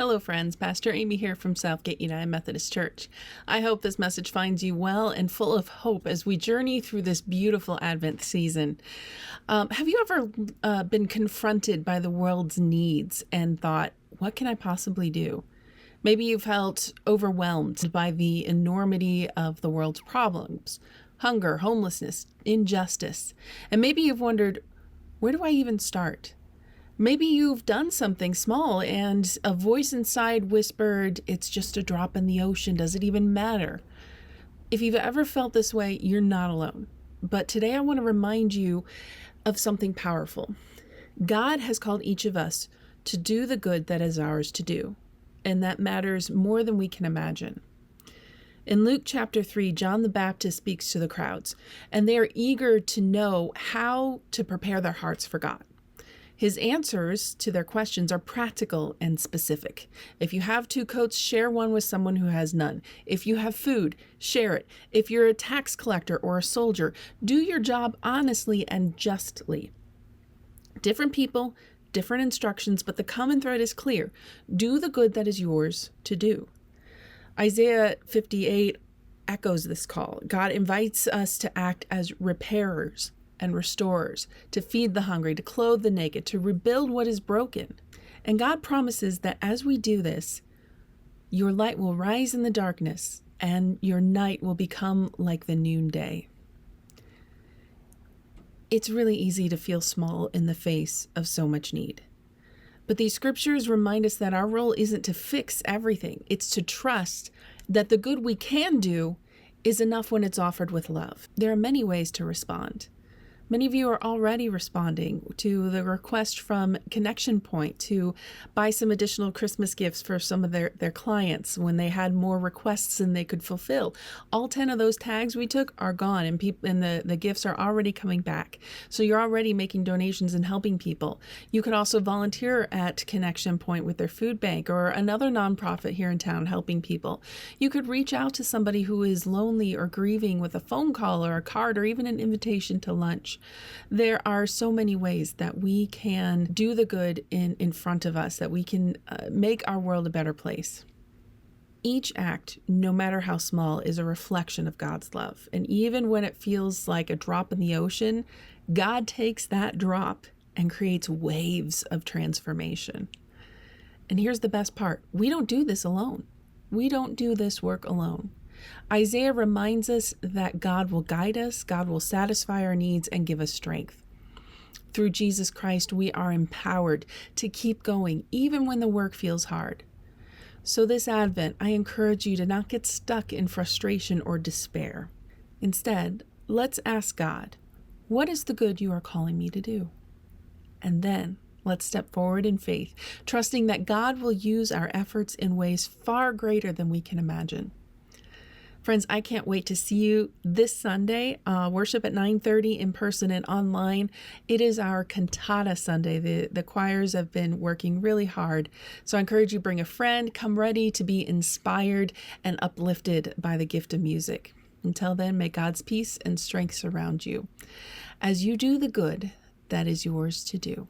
Hello, friends. Pastor Amy here from Southgate United Methodist Church. I hope this message finds you well and full of hope as we journey through this beautiful Advent season. Have you ever been confronted by the world's needs and thought, what can I possibly do? Maybe you felt overwhelmed by the enormity of the world's problems, hunger, homelessness, injustice, and maybe you've wondered, where do I even start? Maybe you've done something small and a voice inside whispered, it's just a drop in the ocean. Does it even matter? If you've ever felt this way, you're not alone. But today I want to remind you of something powerful. God has called each of us to do the good that is ours to do, and that matters more than we can imagine. In Luke chapter 3, John the Baptist speaks to the crowds, and they are eager to know how to prepare their hearts for God. His answers to their questions are practical and specific. If you have 2 coats, share one with someone who has none. If you have food, share it. If you're a tax collector or a soldier, do your job honestly and justly. Different people, different instructions, but the common thread is clear. Do the good that is yours to do. Isaiah 58 echoes this call. God invites us to act as repairers and restorers, to feed the hungry, to clothe the naked, to rebuild what is broken. And God promises that as we do this, your light will rise in the darkness and your night will become like the noonday. It's really easy to feel small in the face of so much need. But these scriptures remind us that our role isn't to fix everything. It's to trust that the good we can do is enough when it's offered with love. There are many ways to respond. Many of you are already responding to the request from Connection Point to buy some additional Christmas gifts for some of their clients when they had more requests than they could fulfill. All 10 of those tags we took are gone, and the gifts are already coming back. So you're already making donations and helping people. You could also volunteer at Connection Point with their food bank or another nonprofit here in town helping people. You could reach out to somebody who is lonely or grieving with a phone call or a card or even an invitation to lunch. There are so many ways that we can do the good in front of us, that we can make our world a better place. Each act, no matter how small, is a reflection of God's love. And even when it feels like a drop in the ocean, God takes that drop and creates waves of transformation. And here's the best part. We don't do this alone. We don't do this work alone. Isaiah reminds us that God will guide us, God will satisfy our needs and give us strength. Through Jesus Christ, we are empowered to keep going even when the work feels hard. So this Advent, I encourage you to not get stuck in frustration or despair. Instead, let's ask God, what is the good you are calling me to do? And then let's step forward in faith, trusting that God will use our efforts in ways far greater than we can imagine. Friends, I can't wait to see you this Sunday, worship at 9:30 in person and online. It is our Cantata Sunday. The choirs have been working really hard. So I encourage you, bring a friend, come ready to be inspired and uplifted by the gift of music. Until then, may God's peace and strength surround you as you do the good that is yours to do.